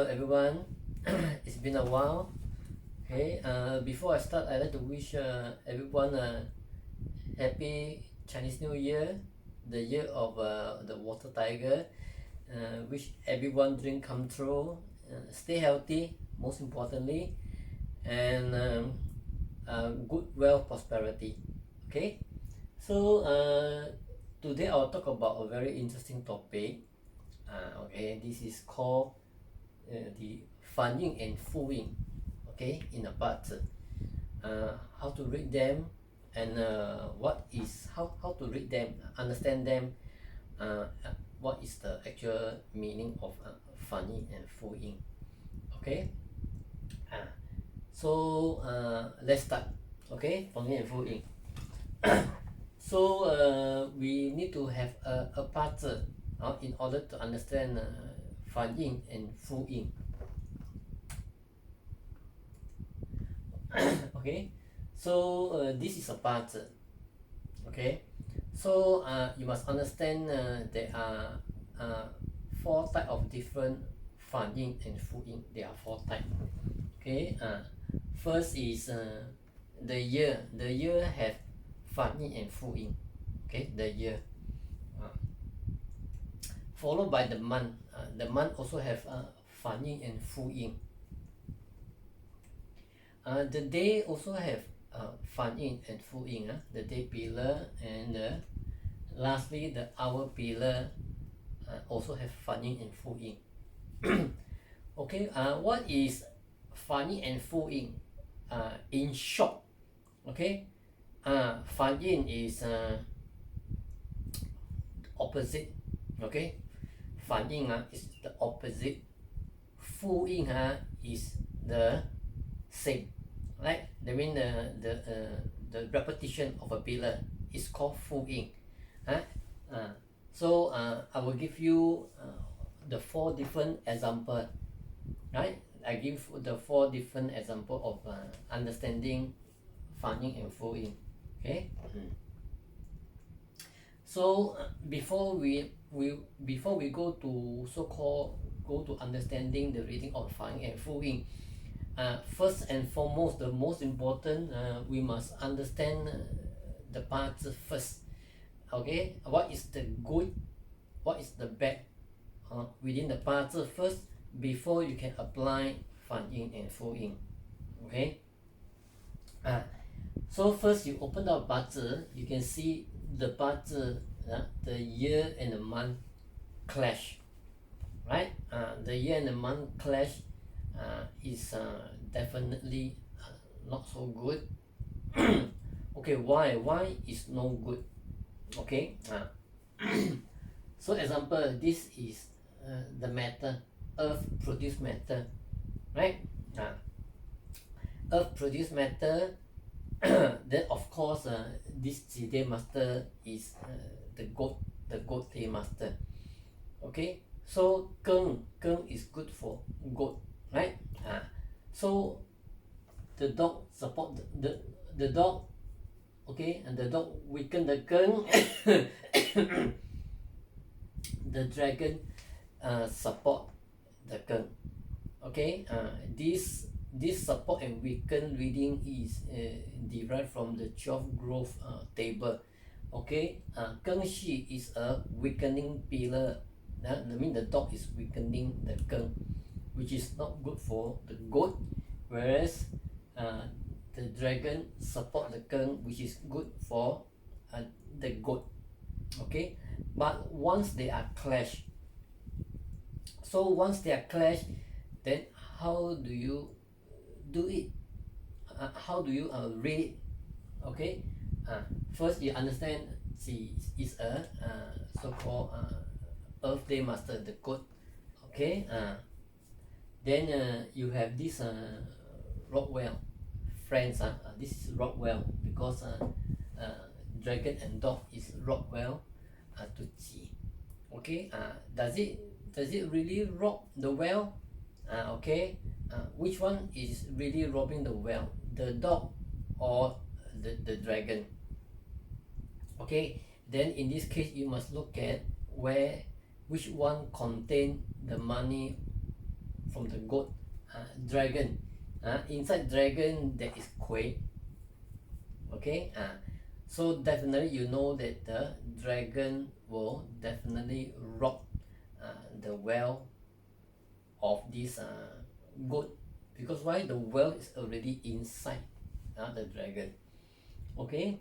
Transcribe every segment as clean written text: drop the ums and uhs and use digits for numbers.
Hello everyone. It's been a while. Okay. Before I start, I'd like to wish everyone a happy Chinese New Year, the year of the water tiger. Wish everyone dream come true. Stay healthy, most importantly, and good wealth prosperity. Okay. So today I'll talk about a very interesting topic. Okay, this is called the FanYin and FuYin, okay, in a Bazi. How to read them, and what is how to read them, understand them, what is the actual meaning of FanYin and FuYin. Okay. So let's start. Okay, FanYin and FuYin. So we need to have a Bazi in order to understand FanYin and FuYin. Okay, so this is a Bazi. Okay, so you must understand there are four types of different FanYin and FuYin. There are four types. Okay, first is the year. The year have FanYin and FuYin. Okay, the year. Followed by the month. The month also have FanYin and FuYin. The day also have FanYin and FuYin. The day pillar, and lastly the hour pillar also have FanYin and FuYin. Okay, what is FanYin and FuYin? In short, okay, FanYin is opposite. Okay, FanYin is the opposite. FuYin is the same, right? That means the repetition of a pillar is called FuYin. So I will give you the four different examples, right? I give the four different examples of understanding FanYin and FuYin. Okay. So before we go to go to understanding the reading of FanYin and FuYin, first and foremost, the most important, we must understand the parts first. Okay, what is the good, what is the bad within the parts first before you can apply FanYin and FuYin. Okay. So first you open the Bazi, you can see the Bazi, the year and the month clash, right? The year and the month clash is definitely not so good. Okay, why is no good? Okay. So example, this is the matter, earth produce matter, right? Earth produce matter. Then of course this day master is the goat day master. Okay, so Geng is good for goat, right? So the dog support the dog. Okay, and the dog weaken the Geng. The dragon support the Geng. Okay, this support and weaken reading is derived from the 12 growth table. Okay, Geng Shi is a weakening pillar. That means the dog is weakening the Geng, which is not good for the goat, whereas the dragon support the Geng, which is good for the goat. Okay, but once they are clash, so once they are clash, then how do you do it? How do you read it? Okay, first you understand she is a so-called earth day master, the goat. Okay, then you have this Rockwell friends. This is Rockwell because dragon and dog is Rockwell to Ji. Okay, does it really rob the well? Okay, which one is really robbing the well, the dog or the dragon? Okay, then in this case you must look at which one contain the money from the goat. Dragon, inside dragon there is Kui. Okay, so definitely you know that the dragon will definitely rob the well of this goat, because why? The well is already inside the dragon. Okay,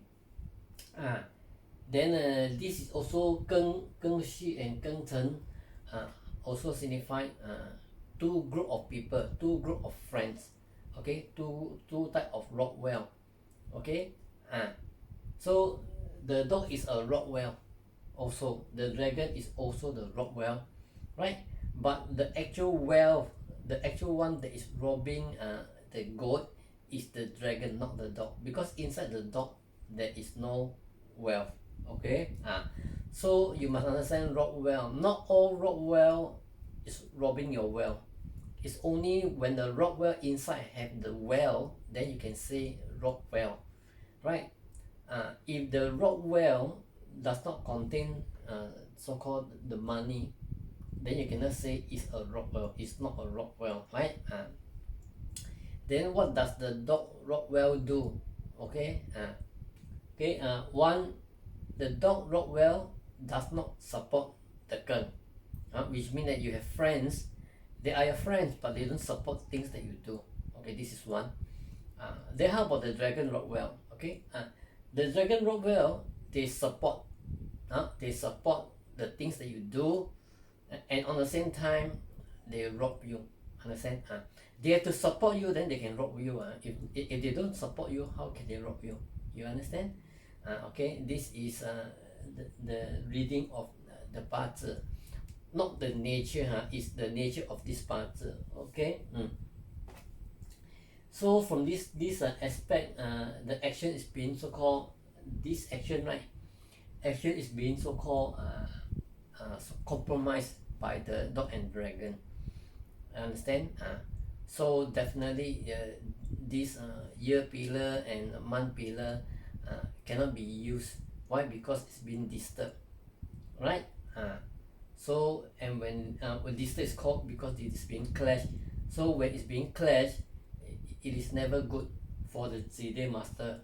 then this is also Geng Xu and Geng Chen, also signify two group of people, two group of friends. Okay, two type of rock well. Okay, so the dog is a rock well, also the dragon is also the rock well, right? But the actual well, the actual one that is robbing the goat is the dragon, not the dog, because inside the dog there is no wealth. Okay, so you must understand rock well. Not all rock well is robbing your well. It's only when the rock well inside have the well, then you can say rock well, right? If the rock well does not contain so-called the money, then you cannot say it's a rock well. It's not a rock well, right? Then what does the dog rock well do? Okay, one, the dog rock well does not support the gun, which means that you have friends, they are your friends, but they don't support things that you do. Okay, this is one. Then how about the dragon rock well? Okay, the dragon rock well, they support the things that you do, and on the same time they rob you. Understand? They have to support you, then they can rob you. If they don't support you, how can they rob you? You understand? Okay, this is the reading of the Bazi, not the nature. Is the nature of this Bazi. Okay. So from this aspect, the action is being so called, this action, right? Action is being so called compromised by the dog and dragon. Understand? So definitely this year pillar and month pillar cannot be used. Why? Because it's been disturbed, right? So, and when disturbed is called because it is being clashed. So when it's being clashed, it is never good for the Zide master,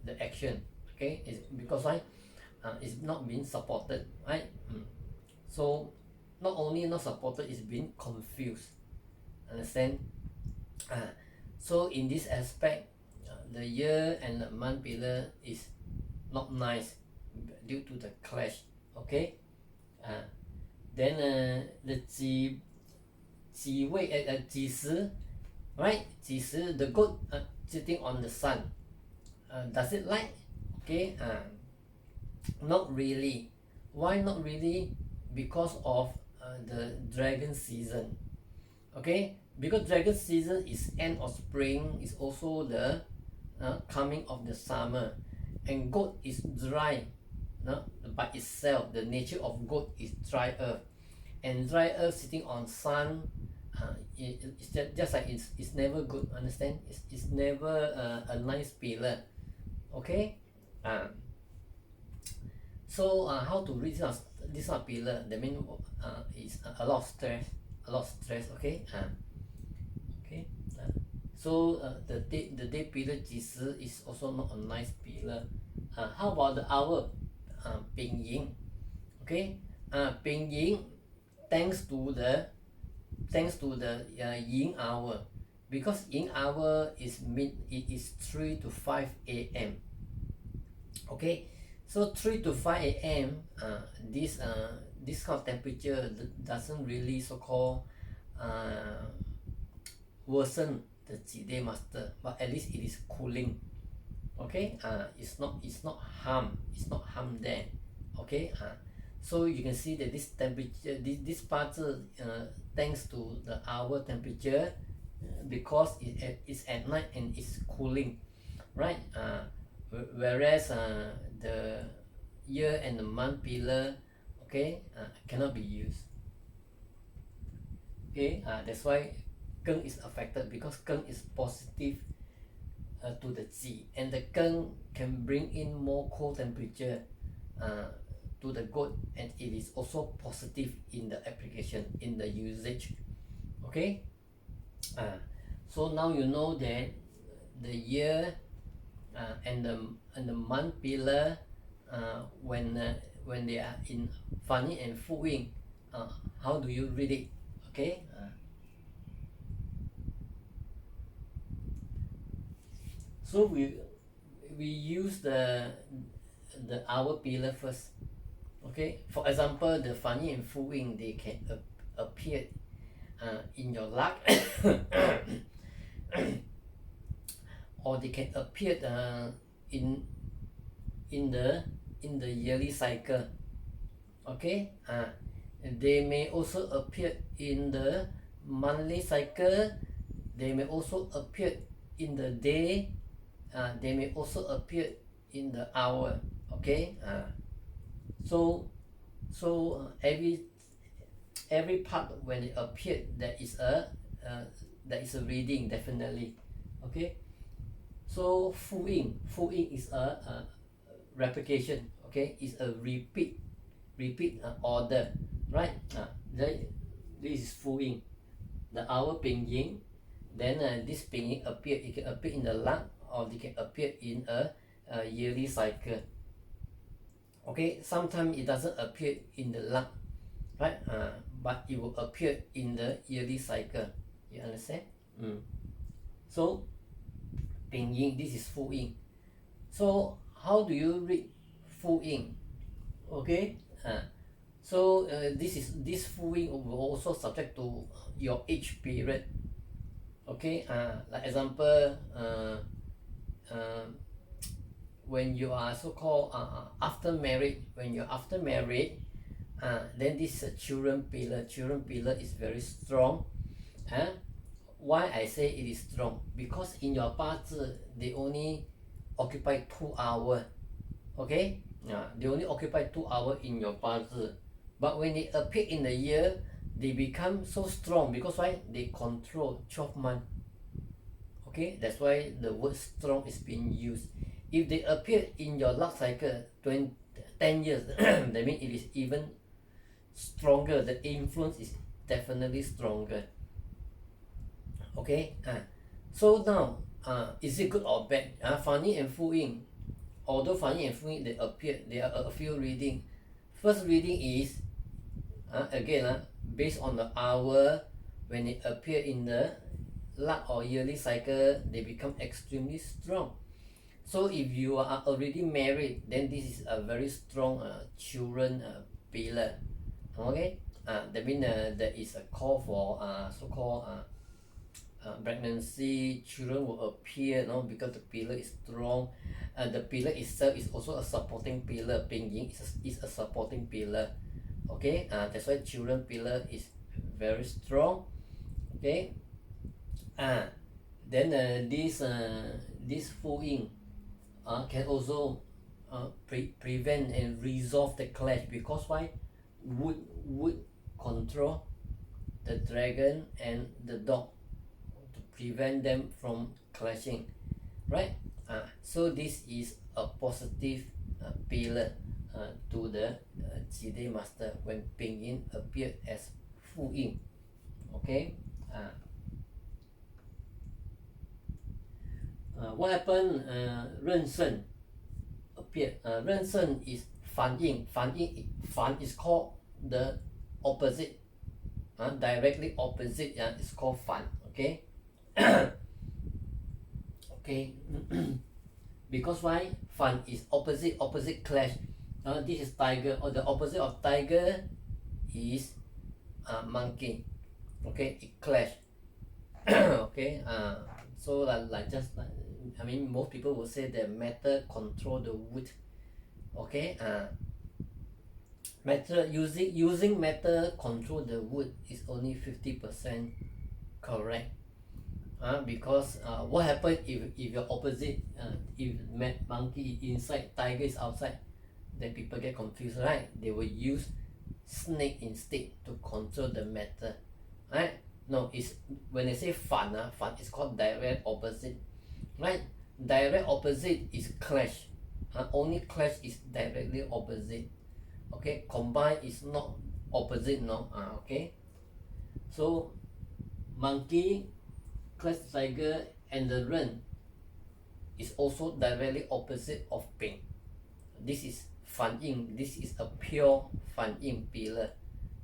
the action. Okay, it's because why? It's not being supported, right? So not only not supported, it's being confused. Understand? So in this aspect, the year and the month pillar is not nice due to the clash. Okay, then the 几位几时, right? 几时 the goat sitting on the sun, does it like? Okay, not really. Why not really? Because of the dragon season. Okay, because dragon season is end of spring, is also the coming of the summer, and goat is dry, by itself. The nature of goat is dry earth, and dry earth sitting on sun, it's just like it's never good. Understand? It's never a nice pillar. Okay, so how to read this pillar? That means it's a lot of stress. Okay, okay. So the day pillar 几时 is also not a nice pillar. How about the hour? FanYin. Okay, FanYin, thanks to the yin hour, because yin hour is it is 3 to 5 a.m. Okay, so 3 to 5 a.m. This kind of temperature doesn't really so called worsen the Zide master, but at least it is cooling. Okay, it's not harm there. Okay, so you can see that this temperature, this part, thanks to the hour temperature, because it's at night and it's cooling, right? Whereas the year and the month pillar, okay, cannot be used. Okay, that's why Geng is affected, because Geng is positive to the Zi, and the Geng can bring in more cold temperature to the goat, and it is also positive in the application, in the usage. Okay, so now you know that the year and the month pillar when they are in FanYin and FuYin, how do you read it? Okay, so we use the hour pillar first. Okay, for example, the FanYin and FuYin, they can appear in your luck or they can appear in in the in the yearly cycle. Okay, they may also appear in the monthly cycle. They may also appear in the day. They may also appear in the hour. Okay, so every part when it appeared there is a reading definitely. Okay, so FuYin is a replication. Okay, is a repeat order, right? This is FuYin, the hour pinyin. Then this pinyin appear, it can appear in the luck or it can appear in a yearly cycle. Okay, sometimes it doesn't appear in the luck, right? But it will appear in the yearly cycle. You understand? So pinyin, this is FuYin. So how do you read FuYin? Okay, so this FuYin will also subject to your age period. Okay, like example, when you are so-called after married, when you're after married, then this children pillar is very strong. Why I say it is strong? Because in your 八字 they only occupy 2 hours. Okay, they only occupy 2 hours in your 八字, but when they appear in the year, they become so strong. Because why? They control 12 months. Okay, that's why the word strong is being used. If they appear in your luck cycle 10 years, that means it is even stronger. The influence is definitely stronger. Okay, so now is it good or bad? FanYin and FuYin, although FanYin and FuYin they appear, there are a few reading. First reading is again based on the hour when it appear in the luck or yearly cycle, they become extremely strong. So if you are already married, then this is a very strong children pillar. Okay, that means there is a call for so-called pregnancy. Children will appear, because the pillar is strong. The pillar itself is also a supporting pillar. Pinyin is a supporting pillar. Okay, that's why children pillar is very strong. Okay, then this FuYin can also prevent and resolve the clash. Because why? Would control the dragon and the dog to prevent them from clashing, right? So this is a positive pillar to the Jide master when Pinyin appeared as FuYin. Okay, what happened? 任胜 appeared. 任胜 is FanYin. Fan is called the opposite, directly opposite. It's called Fan. Okay. Okay. Because why? Fan is opposite clash. This is tiger, or the opposite of tiger is monkey. Okay, it clash. Okay, so most people will say that matter control the wood. Okay, matter using matter control the wood is only 50% correct. Because what happens if your opposite, if monkey is inside, tiger is outside, then people get confused, right? They will use snake instead to control the matter, right? No, it's when they say fan is called direct opposite, right? Direct opposite is clash. Only clash is directly opposite. Okay, combine is not opposite, no. Okay, so monkey, clash the tiger, and the ren is also directly opposite of ping. This is FanYin. This is a pure FanYin pillar.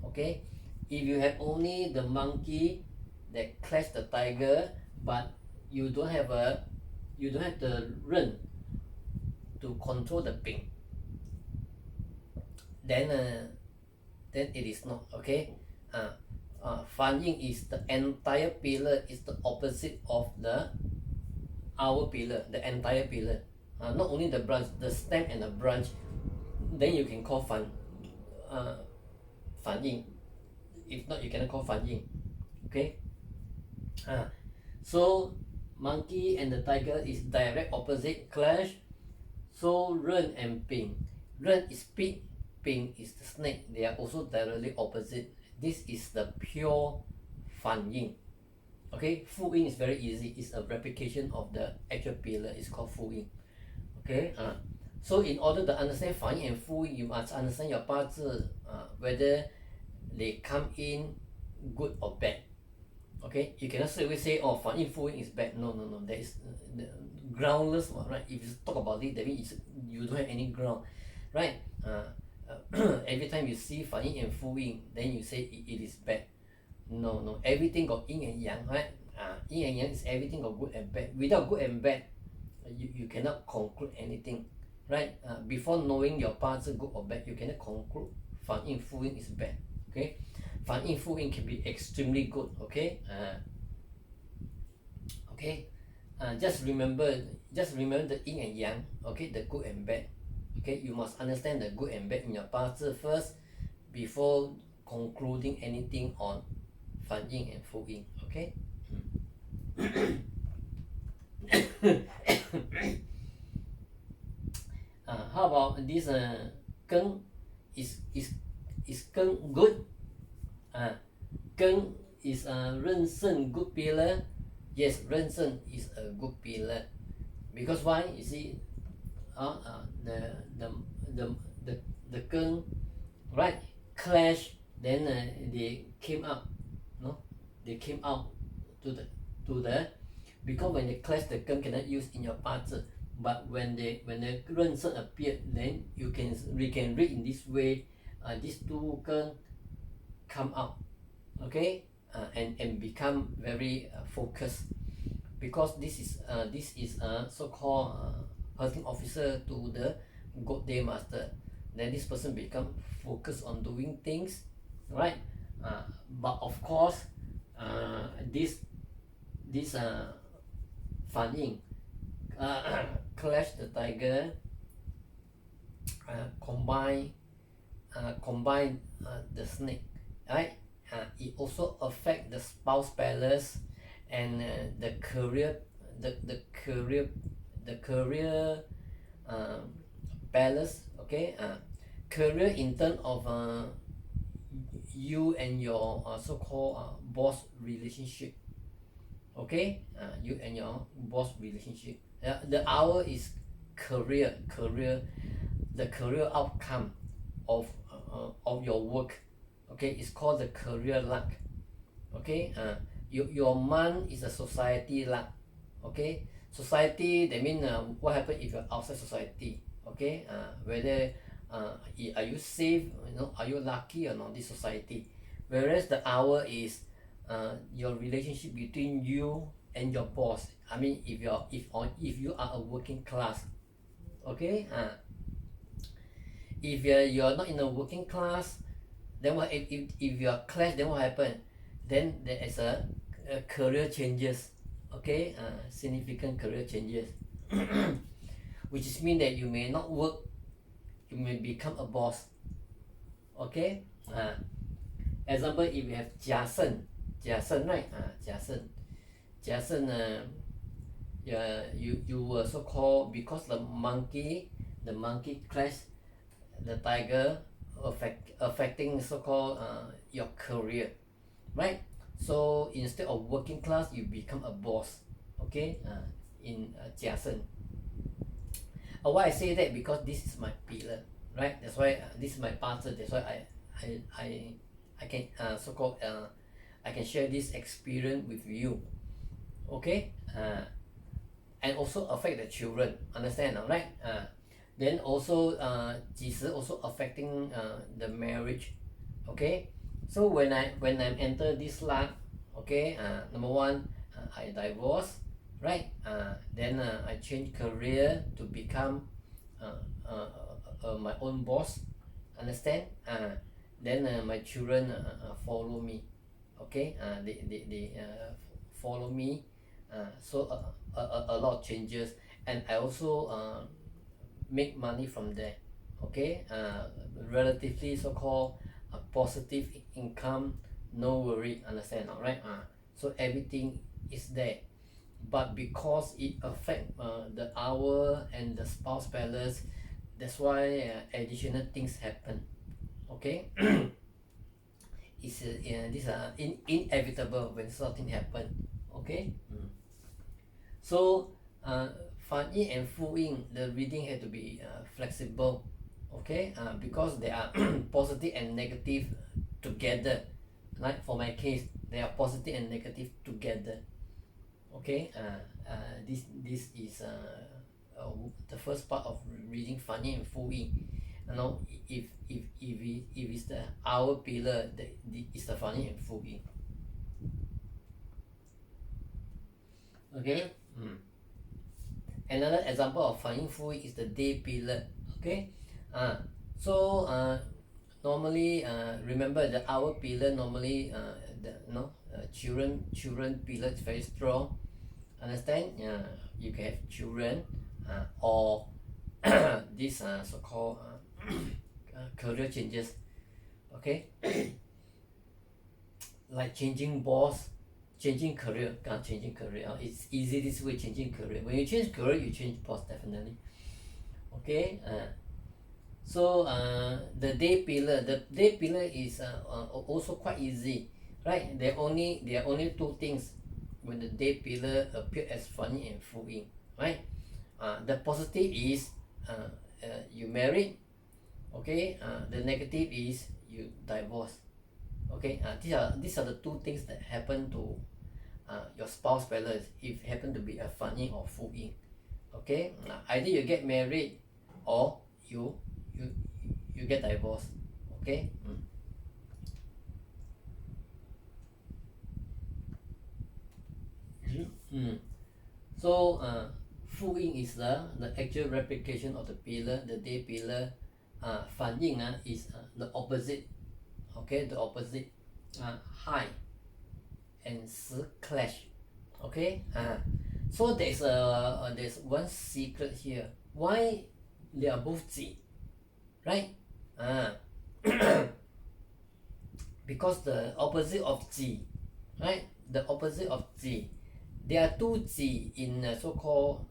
Okay, if you have only the monkey that clash the tiger, but you don't have the ren to control the ping, then it is not okay. FanYin is the entire pillar is the opposite of the our pillar, the entire pillar. Not only the branch, the stem and the branch, then you can call FanYin. If not, you cannot call FanYin. Okay. So monkey and the tiger is direct opposite clash. So ren and ping. Ren is pig, ping is the snake. They are also directly opposite. This is the pure FanYin. Okay, FuYin is very easy. It's a replication of the actual pillar. It's called FuYin. Okay. So in order to understand FanYin and FuYin, you must understand your 八字, whether they come in good or bad. Okay, you cannot straight away say, oh, FanYin, FuYin is bad. No. There is groundless one, right? If you talk about it, that means you don't have any ground, right? Every time you see FanYin and FuYin, then you say it is bad. No. Everything got yin and yang, right? Yin and yang is everything got good and bad. Without good and bad, you cannot conclude anything, right? Before knowing your 八字 good or bad, you cannot conclude FanYin, FuYin is bad. Okay, FanYin, FuYin can be extremely good. Okay. Just remember the yin and yang. Okay, the good and bad. Okay, you must understand the good and bad in your 八字 first before concluding anything on FanYin and FuYin. Okay. How about this Geng? Is Geng good? Geng is Ren Sheng good pillar. Yes, Ren Sheng is a good pillar. Because why? You see, the Geng, right, clash, then they came up. No, they came out to the because when they clash, the Geng cannot use in your 八字. But when the Ren Sheng appeared, then we can read in this way. These two Geng come out, okay, and become very focused, because this is so-called hunting officer to the God Day Master. Then this person become focused on doing things, right? But of course, this FanYin clash the tiger, combine the snake, right? It also affect the spouse balance and the career balance. Okay, career in terms of you and your so-called boss relationship. Okay, you and your boss relationship. The hour is career, the career outcome of your work. Okay, it's called the career luck. Okay, your month is a society luck. Okay, society, that means what happen if you're outside society. Okay, whether are you safe, are you lucky or not, this society. Whereas the hour is your relationship between you and your boss. I mean, if you are a working class. Okay, if you're not in a working class, then what if you're clash, then what happen? Then there is a career changes. Okay, significant career changes. Which is mean that you may not work, you may become a boss. Okay, example, if you have Jia Shen, right? Jia Shen, you were so called because the monkey clash the tiger, affecting so called your career, right? So instead of working class, you become a boss. Okay, in Jia Shen. Why I say that? Because this is my pillar, right? That's why this is my 八字. That's why I can so called I can share this experience with you. Okay, and also affect the children, understand, all right? Then also 几时 also affecting the marriage. Okay, so when I enter this life, okay, number one, I divorce, right? Then I change career to become my own boss, understand? Then my children follow me, okay? They follow me, so a lot of changes, and I also make money from there, okay? Relatively so-called positive income, no worry, understand, all right? So everything is there, but because it affect the hour and the spouse balance, that's why additional things happen, okay? It's these are inevitable when something happen, okay? So FanYin and FuYin, the reading had to be flexible, okay? Because they are positive and negative together. Like for my case, they are positive and negative together, okay? This is the first part of reading FanYin and FuYin. You know, if it's the hour pillar, it's the FanYin and FuYin. Okay. Another example of FanYin FuYin is the day pillar. Okay. So normally remember the hour pillar, normally the children pillar is very strong, understand? You can have children or this so-called career changes, okay? Like changing boss, changing career, it's easy this way, changing career. When you change career, you change boss, definitely, okay? So the day pillar is also quite easy, right? There are only two things when the day pillar appear as FanYin and FuYin, right? The positive is you married, okay? The negative is you divorce, okay? These are the two things that happen to your spouse balance if happen to be a FanYin or FuYin, okay? Either you get married or you get divorced, okay? So FuYin is the actual replication of the pillar, the day pillar. FanYin is the opposite, okay? The opposite, high and clash, okay? So there's one secret here. Why they are both Ji, right? Because the opposite of Ji, right? The opposite of Ji. There are two Ji in so-called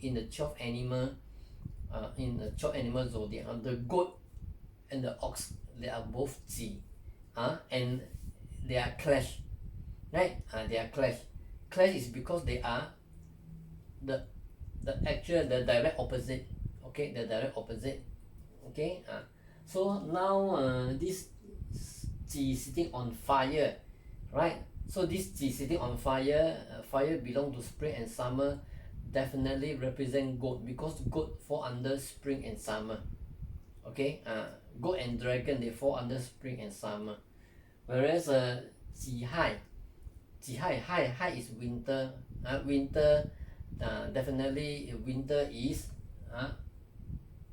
in the 12 animal, in the 12 animal zodiac. The goat and the ox, they are both Ji, and they are clash, right? They are clash. Clash is because they are the direct opposite, okay? The direct opposite, okay? So now this Ji sitting on fire, right? So this Ji sitting on fire, fire belong to spring and summer, definitely represent goat, because goat fall under spring and summer, okay? Goat and dragon, they fall under spring and summer. Whereas hai is winter. Winter, definitely winter is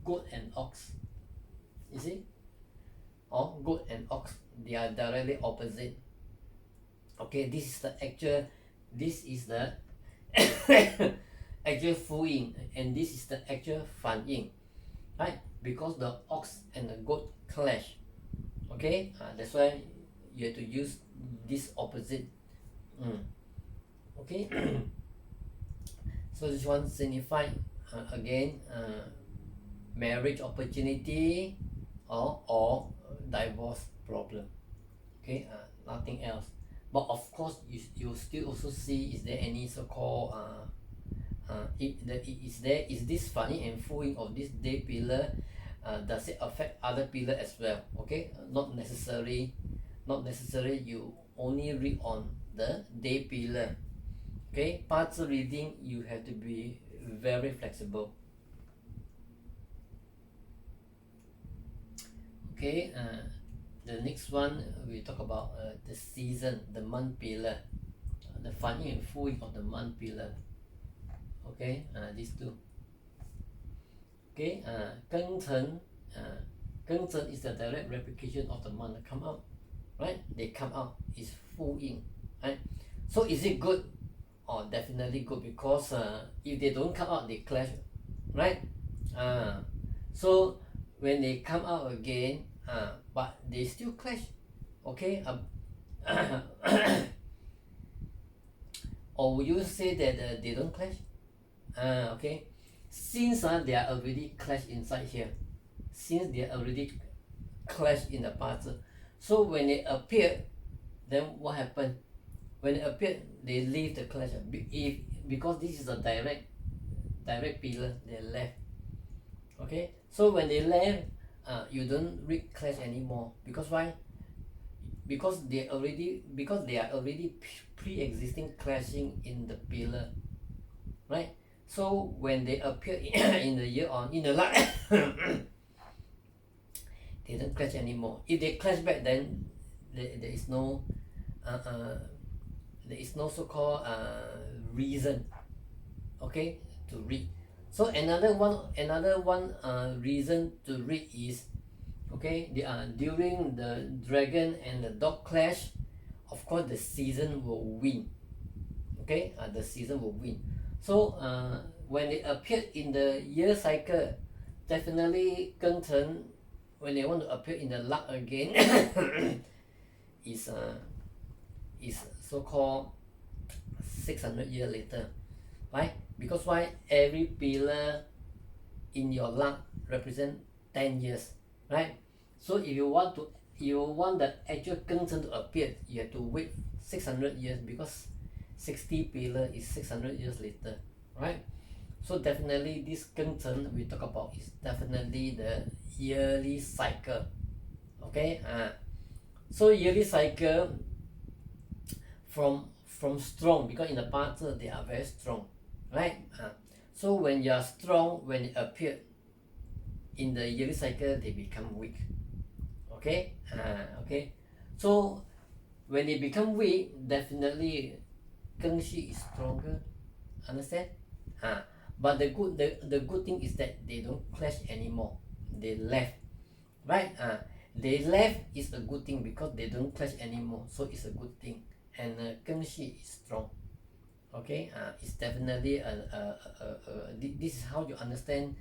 goat and ox, you see? Or goat and ox, they are directly opposite, okay? This is the actual FuYin, and this is the actual FanYin, right? Because the ox and the goat clash, okay? That's why you have to use this opposite, okay? So this one signify again marriage opportunity or divorce problem, okay? Nothing else. But of course you still also see, is there any so-called is this FanYin and FuYin of this day pillar, does it affect other pillar as well, okay? Not necessary you only read on the day pillar. Okay, 八字 reading you have to be very flexible. Okay, the next one we talk about the season, the month pillar, the FanYin and FuYin of the month pillar. Okay, these two. Okay, 庚辰 is the direct replication of the month that come out, right? They come out is FuYin, right? So is it good? Oh, definitely good, because if they don't come out, they clash, right? So when they come out again, but they still clash, okay? Or will you say that they don't clash? Okay, since they are already clashed inside here, since they are already clashed in the 八字, so when they appear, then what happened? When they appear, they leave the clash. Because this is a direct pillar, they left. Okay, so when they left, you don't read clash anymore. Because why? Because they are already pre-existing clashing in the pillar, right? So when they appear in the year on in the light, they don't clash anymore. If they clash back, then there is no so-called reason, okay, to read. So another one reason to read is, okay, during the dragon and the dog clash, of course the season will win. Okay, the season will win. So when they appeared in the year cycle, definitely 庚辰, when they want to appear in the luck again, is so-called 600 years later. Why? Because why? Every pillar in your luck represent 10 years, right? So if you want the actual 庚辰 to appear, you have to wait 600 years, because 60 pillar is 600 years later, right? So definitely this 庚辰 we talk about is definitely the yearly cycle. Okay, so yearly cycle from strong, because in the 八字 they are very strong, right? So when you are strong, when it appear in the yearly cycle, they become weak. Okay, okay. So when they become weak, definitely 庚戌 is stronger. Understand? But the good thing is that they don't clash anymore. They left, right? They left is a good thing, because they don't clash anymore, so it's a good thing. And 庚戌 is strong. Okay, it's definitely this is how you understand.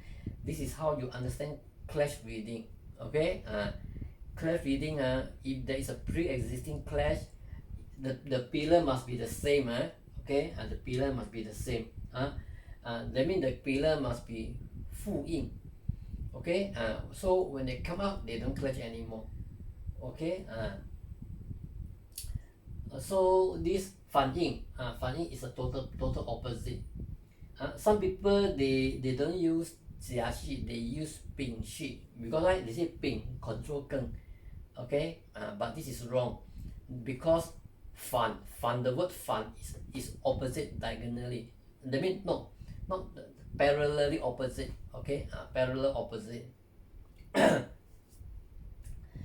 This is how you understand clash reading. Okay, clash reading. If there is a pre-existing clash, the pillar must be the same. Okay, the pillar must be the same. That means the pillar must be FuYin. Okay, so when they come out, they don't clash anymore. Okay, so this FanYin, FanYin is a total opposite. Some people they don't use 甲戌, they use 丙戌, because right, they say 丙 control 庚. Okay, but this is wrong, because fan, the word fan is opposite diagonally. That means not parallelly opposite. Okay, parallel opposite.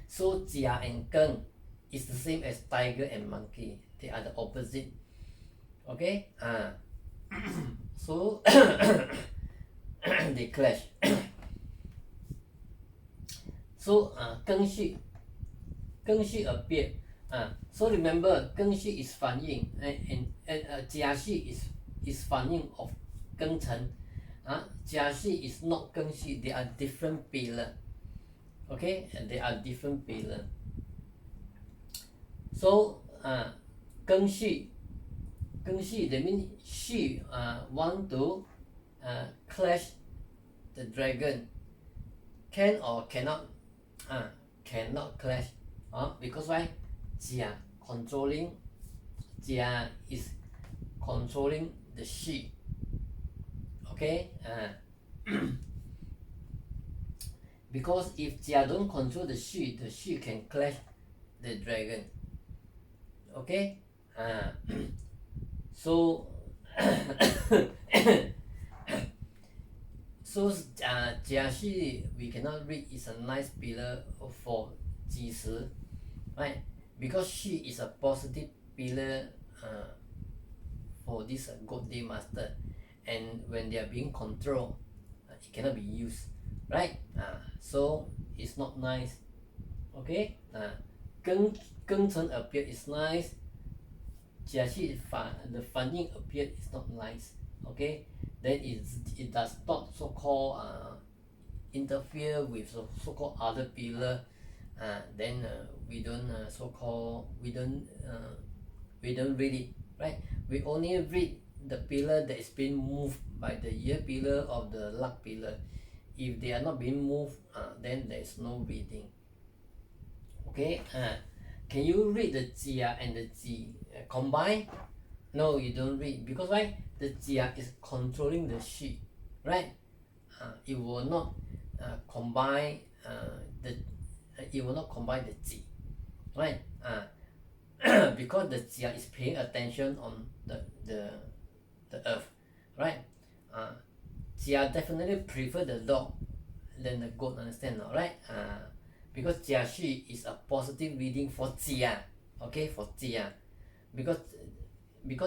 So 甲 and 庚 is the same as tiger and monkey. They are the opposite. Okay, so they clash. So 庚戌appeared. So remember, 庚戌 is FanYin, and 甲戌 is FanYin of 庚辰. 甲戌 is not 庚戌. They are different pillar. Okay, and they are different pillar. So 庚戌, that means 戌 want to clash the dragon. Can or cannot? Cannot clash. Because why? 甲 controlling, 甲 is controlling the 戌. Okay, because if 甲 don't control the 戌, the 戌can clash the dragon. okay. So so 甲戌 we cannot read is a nice pillar for 己时, right? Because she is a positive pillar for this goat day master, and when they are being controlled, it cannot be used, right? So it's not nice, okay. 庚辰 appear is nice, 甲戌 the FanYin appeared is not nice, okay. Then it does not so-called interfere with so-called other pillar. Then we don't so-called we don't read it, right? We only read the pillar that is being moved by the year pillar of the luck pillar. If they are not being moved, then there is no reading, okay. Can you read the jia and the ji combine? No, you don't read, because why? The jia is controlling the shi, right? It will not combine the it will not combine the ji, right? Because the jia is paying attention on the earth, right? Jia definitely prefer the dog than the goat, understand now, right? Because jia shi is a positive reading for jia, okay, for jia, because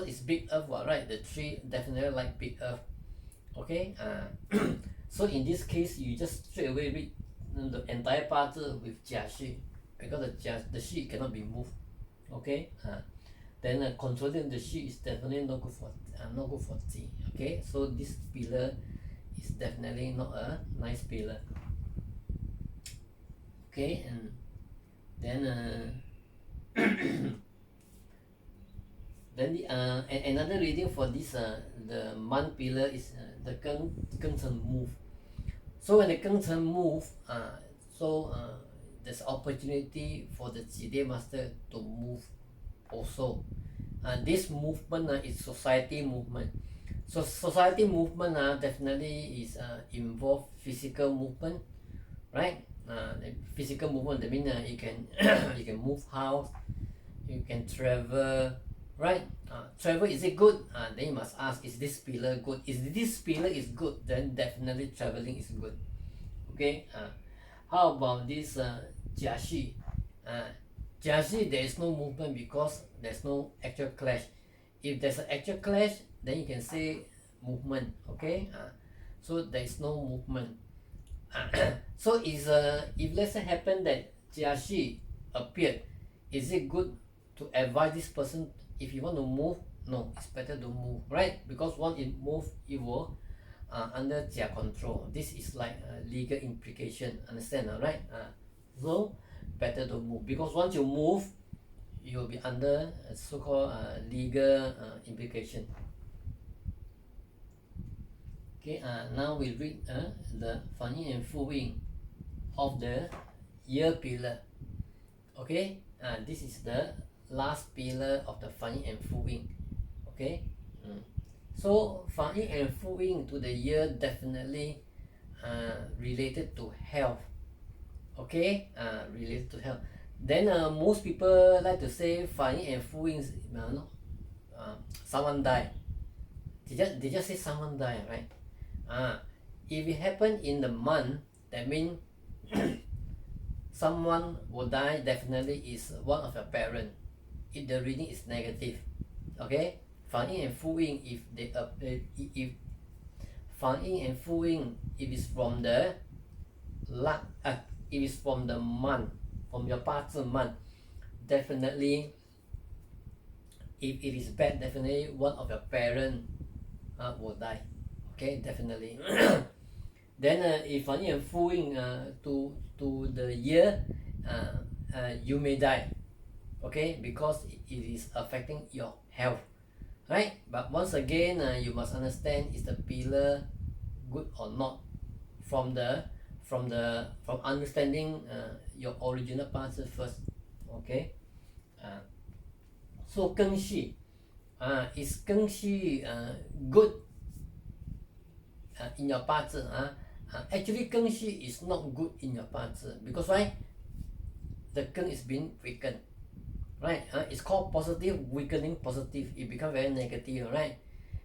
it's big earth, right? The tree definitely like big earth, okay. So in this case, you just straight away read the entire 八字 with 甲戌, because the shi cannot be moved, okay. Then controlling the shi is definitely not good for ji, okay. So this pillar is definitely not a nice pillar, okay. And then then another reading for this the month pillar is the 庚辰 move. So when the 庚辰 move, there's opportunity for the 己day master to move also. This movement is society movement. So society movement definitely is involve physical movement, right? Physical movement, that means you can you can move house, you can travel, right? Travel, is it good? Then you must ask, is this pillar good? If this pillar is good, then definitely traveling is good, okay. How about this 甲戌? 甲戌, there is no movement because there's no actual clash. If there's an actual clash, then you can say movement, okay. So there is no movement. So is if let's say happen that 甲戌 appeared, is it good to advise this person if you want to move? No, it's better to move, right? Because once it move, it will under 甲 control. This is like legal implication, understand, right? So better to move, because once you move, you will be under so-called legal implication. Okay, now we read the FanYin and FuYin of the year pillar. Okay, this is the last pillar of the FanYin and FuYin. Okay, so FanYin and FuYin to the year definitely related to health. Okay, related to health. Then most people like to say FanYin and FuYin, someone died. They just say someone died, right? If it happen in the month, that means someone will die, definitely is one of your parents. If the reading is negative, okay. FanYin and FuYin, if FanYin and FuYin, if it's from the luck, if it's from the month, from your 八字 month, definitely if it is bad, definitely one of your parents will die, okay, definitely. Then if FanYin and FuYin to the year, you may die, okay, because it is affecting your health, right? But once again, you must understand, is the pillar good or not from understanding your original 八字 first, okay. So 庚戌, is 庚戌good in your 八字? Actually 庚戌 is not good in your 八字, because why? The 庚 is being weakened, right? It's called positive weakening positive. It becomes very negative, right?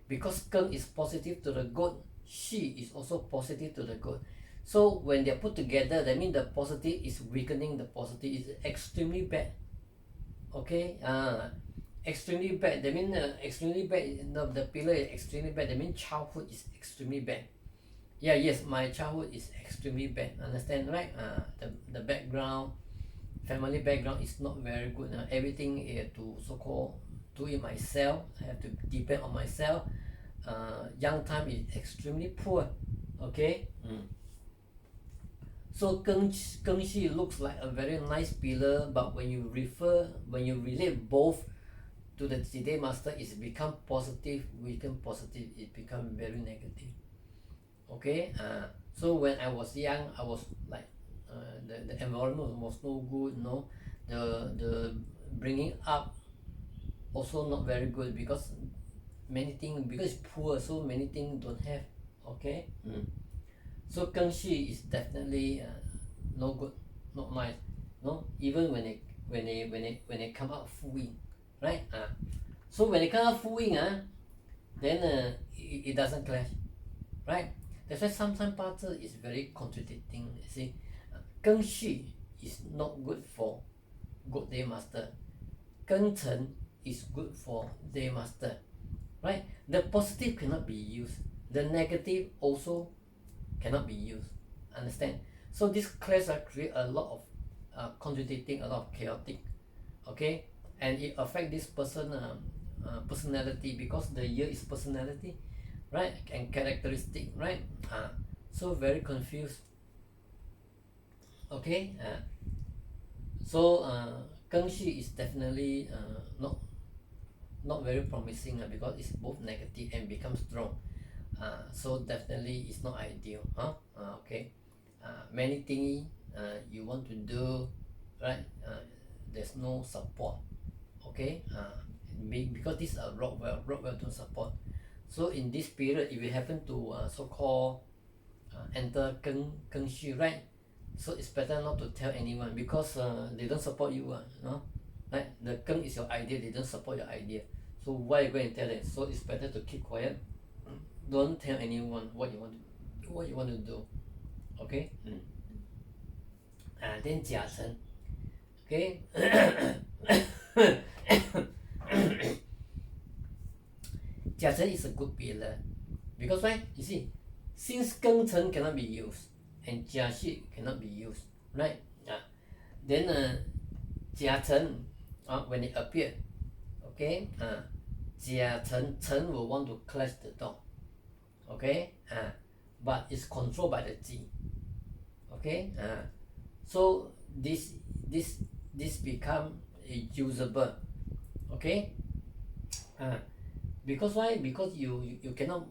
Because Geng is positive to the goat, Xi is also positive to the goat. So when they're put together, that means the positive is weakening the positive. Is extremely bad. Okay, extremely bad. That means extremely bad. The pillar is extremely bad. That means childhood is extremely bad. Yeah, yes, my childhood is extremely bad. Understand, right? The background, family background is not very good. Everything I have to so-called do it myself. I have to depend on myself. Young time is extremely poor. Okay. So Gengxi looks like a very nice pillar, but when you relate both to the Jide master, it's become positive, weaken positive, it become very negative. Okay. So when I was young, I was like the environment was no good, no, the bringing up also not very good because many things, because it's poor, so many things don't have. Okay. So Gengxi is definitely no good, not nice. No, even when they come out FuYin, right? So when they come out FuYin, then it doesn't clash, right? That's why sometimes 八字 is very contradicting. You see, Gengxi is not good for good day master. Gengchen is good for day master, right? The positive cannot be used. The negative also cannot be used. Understand? So this clash create a lot of contradicting, a lot of chaotic. Okay, and it affect this person personality, because the year is personality, right, and characteristic, right? So very confused. Okay. So Gengxi is definitely not very promising because it's both negative and becomes strong. So definitely it's not ideal. Okay. Many things you want to do, right? There's no support. Okay. Because this is a Rockwell don't support. So in this period, if you happen to so-called enter Gengxi, right? So it's better not to tell anyone, because they don't support you, right? The Geng is your idea, they don't support your idea. So why you go and tell them? So it's better to keep quiet. Don't tell anyone what you want to do. Okay. Then Jia Chen. Okay. Jia Chen is a good pillar, because why? You see, since Geng Chen cannot be used and Jia Xi cannot be used, right? Then Jia Chen, when it appeared, okay, Jia Chen will want to clash the door, okay, but it's controlled by the Ji, okay. So this become usable, okay. Because why? Because you cannot,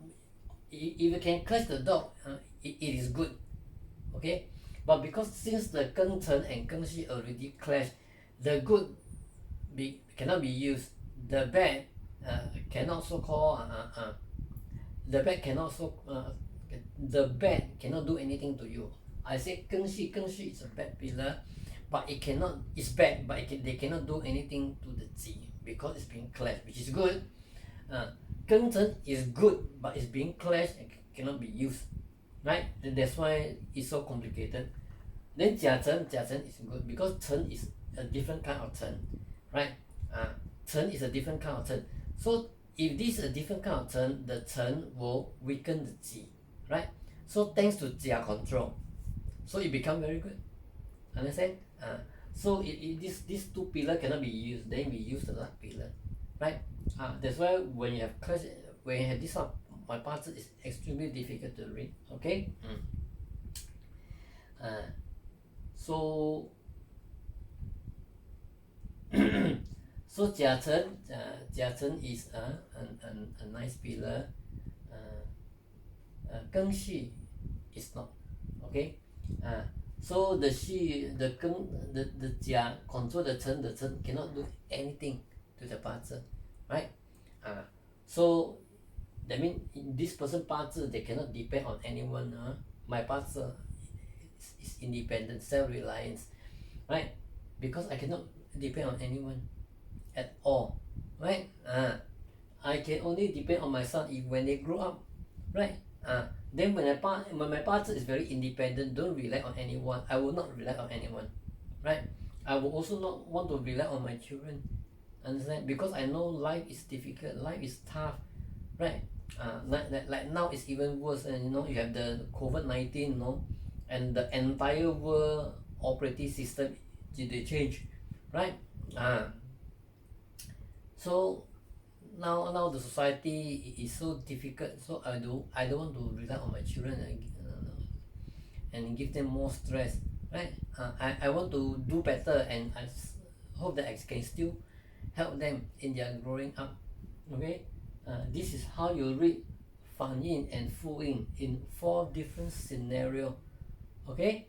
if you can clash the dog, it is good, okay. But because since the Geng Chen and Gengxi already clash, the good cannot be used, the bad cannot so-called the bad cannot the bad cannot do anything to you. I say Gengxi is a bad pillar, but it's bad, but they cannot do anything to the Ji because it's being clashed, which is good. Geng Chen is good, but it's being clashed and cannot be used, right? That's why it's so complicated. Then Jia Chen is good because Chen is a different kind of Chen, right? Chen is a different kind of Chen. So if this is a different kind of Chen, the Chen will weaken the Ji, right? So thanks to Jia control, so it become very good. Understand? So these two pillar cannot be used, then we use the last pillar, right? That's why when you have class, when you have this one, my parts is extremely difficult to read. Okay. So so Jia Chen is a nice pillar. Gengxi is not, okay. So the Jia control the Chen cannot do anything to the 八字, right? So that means this person 八字 they cannot depend on anyone. My 八字 is independent, self-reliance, right? Because I cannot depend on anyone. at all, right? I can only depend on my son if when they grow up, right? Then when my partner is very independent, don't rely on anyone. I will not rely on anyone, right? I will also not want to rely on my children, understand? Because I know life is difficult, life is tough, right? Like now it's even worse, and you have the COVID-19, and the entire world operating system they change, right? So now the society is so difficult, so I don't want to rely on my children and give them more stress, right? I want to do better, and hope that I can still help them in their growing up, okay? This is how you read FanYin and FuYin in 4 different scenarios, okay?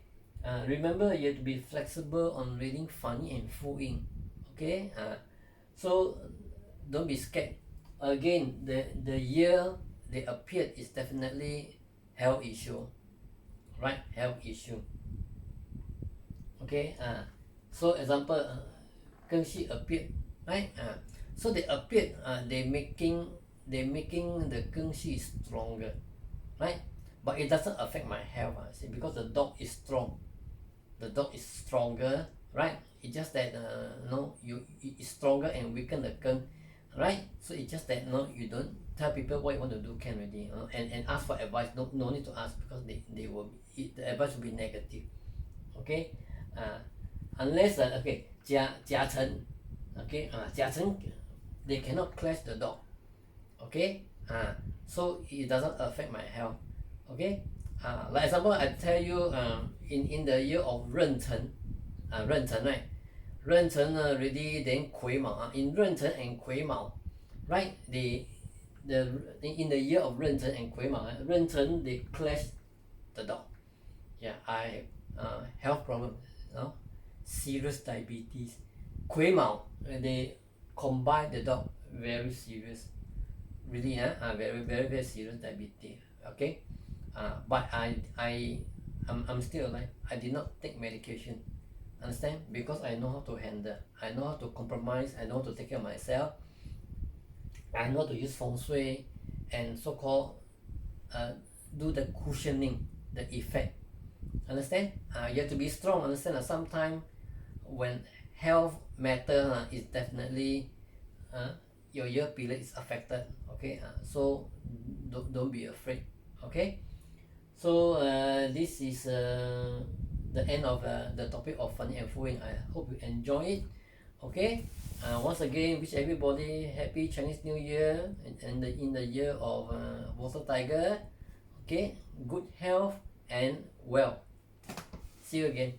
Remember, you have to be flexible on reading FanYin and FuYin, okay? So don't be scared. Again, the year they appeared is definitely health issue, right? Health issue, okay? So example, Geng Xi appeared, right? So they appeared, they making the Geng Xi stronger, right? But it doesn't affect my health, see, because the dog is strong, the dog is stronger, right? It's just that it's stronger and weaken the Geng, right? So it's just that you don't tell people what you want to do can already, and ask for advice. No need to ask, because they will the advice will be negative, okay? Unless okay, Jia Chen, okay, Jia Chen, they cannot clash the dog, okay? So it doesn't affect my health, okay? Like example, I tell you, in the year of Ren Chen, right? Ren Chen already then Kui Mao, in Ren Chen and Kui Mao, right? In the year of Ren Chen and Kui Mao, Ren Chen they clash the dog. Yeah, I health problem, serious diabetes. Kui Mao, they combine the dog, very serious, really, very very very serious diabetes. Okay, but I'm still alive. I did not take medication, understand? Because I know how to handle, I know how to compromise, I know how to take care of myself, I know how to use feng shui, and so-called do the cushioning, the effect, understand? You have to be strong, understand? Sometimes when health matter, is definitely your year period is affected, okay? So don't be afraid, okay? So this is the end of the topic of FanYin and FuYin. I hope you enjoy it, okay? Once again, wish everybody happy Chinese New Year, and in the year of Water Tiger, okay? Good health and well. See you again.